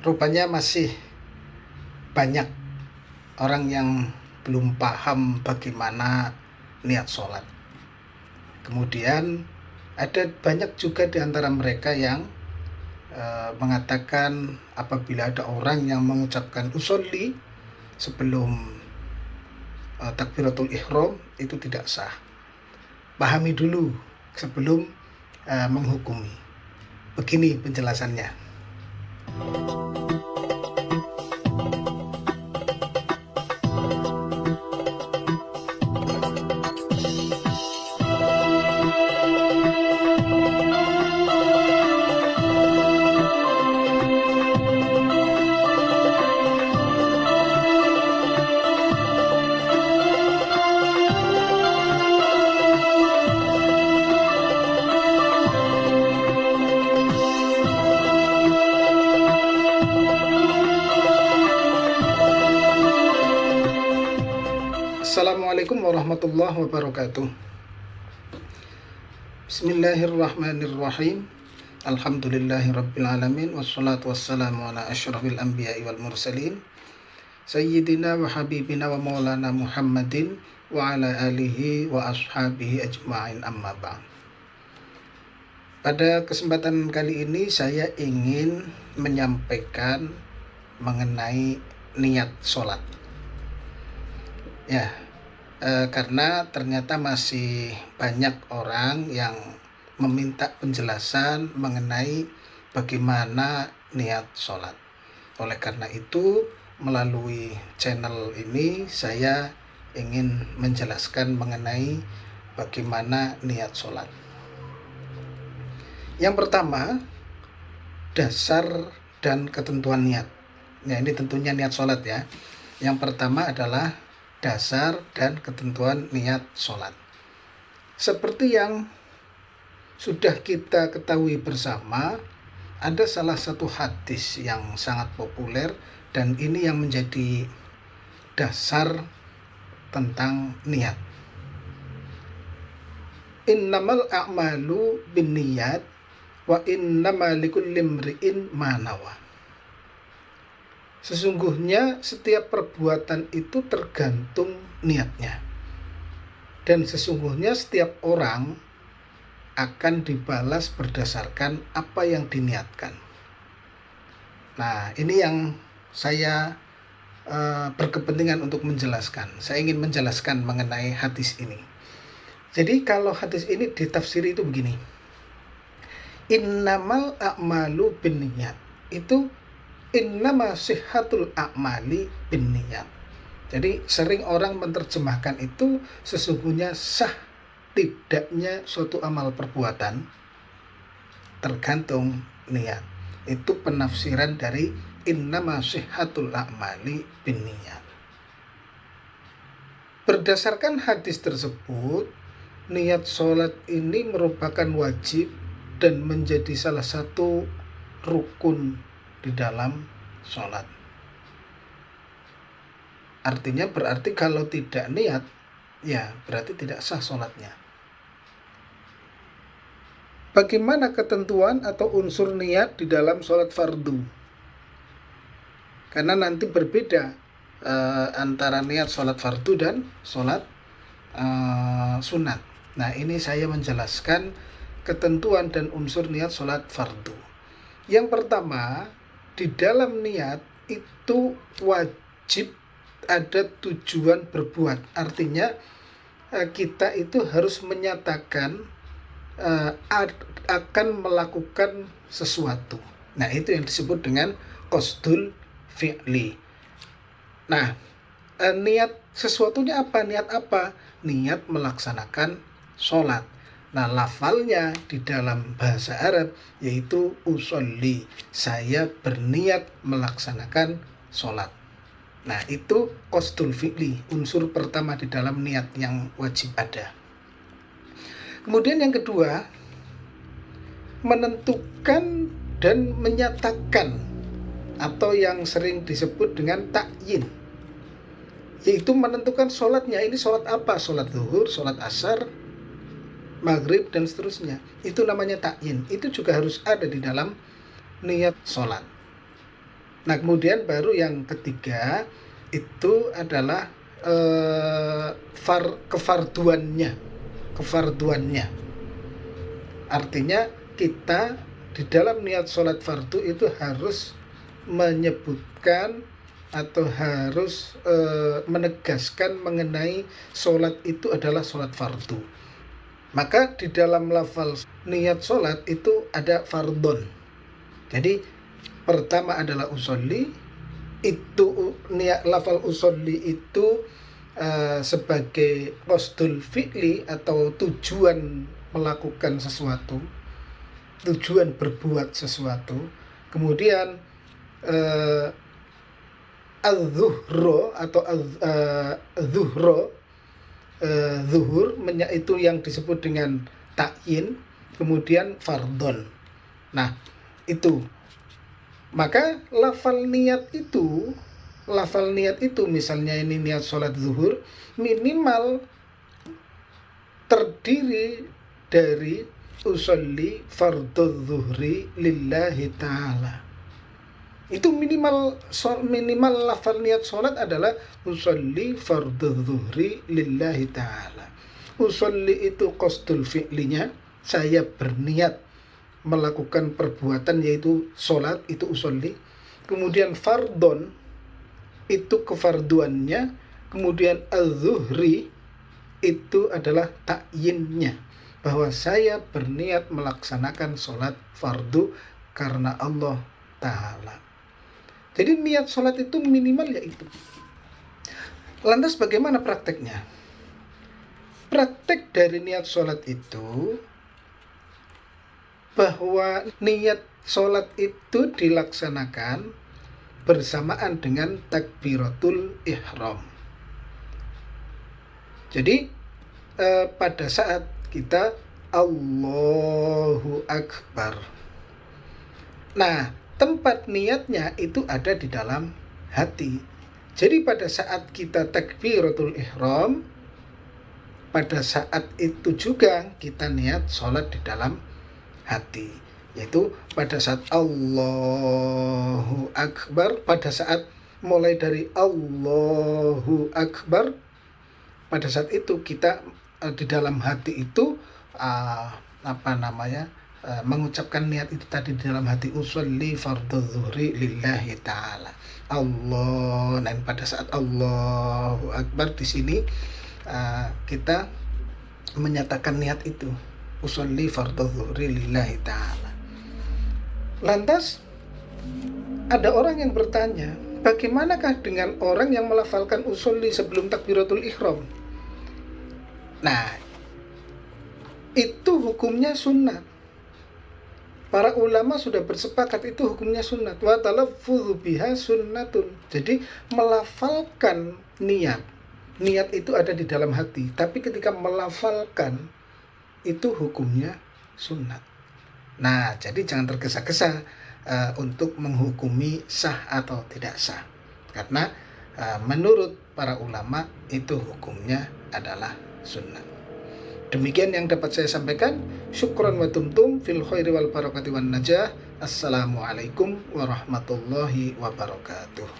Rupanya masih banyak orang yang belum paham bagaimana niat sholat. Kemudian ada banyak juga di antara mereka yang mengatakan apabila ada orang yang mengucapkan usolli sebelum takbiratul ihram itu tidak sah. Pahami dulu sebelum menghukumi. Begini penjelasannya. Assalamualaikum warahmatullahi wabarakatuh. Bismillahirrahmanirrahim. Alhamdulillahirabbil alamin wassalatu wassalamu ala asyrafil anbiya'i wal mursalin sayyidina wa habibina wa maulana Muhammadin wa ala alihi wa ashabihi ajma'in, amma ba'd. Pada kesempatan kali ini saya ingin menyampaikan mengenai niat sholat. Karena ternyata masih banyak orang yang meminta penjelasan mengenai bagaimana niat sholat. Oleh karena itu, melalui channel ini saya ingin menjelaskan mengenai bagaimana niat sholat. Yang pertama, dasar dan ketentuan niat. Ini tentunya niat sholat ya. Yang pertama adalah dasar dan ketentuan niat sholat. Seperti yang sudah kita ketahui bersama, ada salah satu hadis yang sangat populer dan ini yang menjadi dasar tentang niat. Innamal a'malu binniyat wa innamal likulli imri'in ma nawa. Sesungguhnya setiap perbuatan itu tergantung niatnya. Dan sesungguhnya setiap orang akan dibalas berdasarkan apa yang diniatkan. Nah, ini yang saya berkepentingan untuk menjelaskan. Saya ingin menjelaskan mengenai hadis ini. Jadi kalau hadis ini ditafsiri itu begini. Innamal a'malu binniyat. Itu innama sihhatul a'mali binniyat. Jadi sering orang menerjemahkan itu sesungguhnya sah tidaknya suatu amal perbuatan tergantung niat. Itu penafsiran dari innama sihhatul a'mali binniyat. Berdasarkan hadis tersebut, niat sholat ini merupakan wajib dan menjadi salah satu rukun di dalam sholat. Artinya berarti kalau tidak niat, ya berarti tidak sah sholatnya. Bagaimana ketentuan atau unsur niat di dalam sholat fardu? Karena nanti berbeda antara niat sholat fardu dan sholat sunat. Nah, ini saya menjelaskan ketentuan dan unsur niat sholat fardu. Yang pertama, di dalam niat itu wajib ada tujuan berbuat. Artinya kita itu harus menyatakan akan melakukan sesuatu. Nah, itu yang disebut dengan qasdul fi'li. Nah, niat sesuatunya apa? Niat apa? Niat melaksanakan sholat. Nah, lafalnya di dalam bahasa Arab yaitu usolli. Saya berniat melaksanakan sholat. Nah, itu qasdul fi'li, unsur pertama di dalam niat yang wajib ada. Kemudian yang kedua, menentukan dan menyatakan atau yang sering disebut dengan ta'yin, yaitu menentukan sholatnya. Ini sholat apa? Sholat zuhur, sholat asar, maghrib, dan seterusnya. Itu namanya ta'yin. Itu juga harus ada di dalam niat sholat. Nah, kemudian baru yang ketiga itu adalah kefarduannya. Artinya kita di dalam niat sholat fardu itu harus menyebutkan atau harus menegaskan mengenai sholat itu adalah sholat fardu. Maka di dalam lafal niat sholat itu ada fardon. Jadi pertama adalah usolli, itu niat lafal usolli itu sebagai qasdul fi'li atau tujuan melakukan sesuatu, tujuan berbuat sesuatu. Kemudian az-zuhro atau zuhur itu yang disebut dengan ta'yin, kemudian fardon. Nah, itu. Maka lafal niat itu misalnya ini niat sholat zuhur minimal terdiri dari usolli fardhu zuhri lillahi ta'ala. Itu minimal lafal niat sholat adalah usolli fardhu zuhri lillahi ta'ala. Usolli itu qasdul fi'linya, saya berniat melakukan perbuatan yaitu sholat, itu usolli. Kemudian fardon itu kefarduannya. Kemudian az-zuhri itu adalah takyinnya, bahwa saya berniat melaksanakan sholat fardu karena Allah Ta'ala. Jadi niat sholat itu minimal yaitu. Lantas bagaimana prakteknya? Praktek dari niat sholat itu bahwa niat sholat itu dilaksanakan bersamaan dengan takbiratul ihram. Jadi pada saat kita Allahu Akbar, nah tempat niatnya itu ada di dalam hati. Jadi pada saat kita takbiratul ihram, pada saat itu juga kita niat sholat di dalam hati, yaitu pada saat Allahu Akbar, pada saat mulai dari Allahu Akbar, pada saat itu kita di dalam hati itu mengucapkan niat itu tadi di dalam hati, usolli fardhu zuhri lillahi ta'ala Allah. Dan pada saat Allahu Akbar di sini kita menyatakan niat itu, usolli fardhu zuhri lillahi ta'ala. Lantas ada orang yang bertanya, bagaimanakah dengan orang yang melafalkan usolli sebelum takbiratul ihram? Nah, itu hukumnya sunat. Para ulama sudah bersepakat itu hukumnya sunat. Wa talaffudzu biha sunnatun. Jadi melafalkan niat itu ada di dalam hati, tapi ketika melafalkan itu hukumnya sunat. Nah, jadi jangan tergesa-gesa untuk menghukumi sah atau tidak sah, karena menurut para ulama itu hukumnya adalah sunnah. Demikian yang dapat saya sampaikan. Syukran wa tumtum fil khairi wal barakati wan najah. Assalamualaikum warahmatullahi wabarakatuh.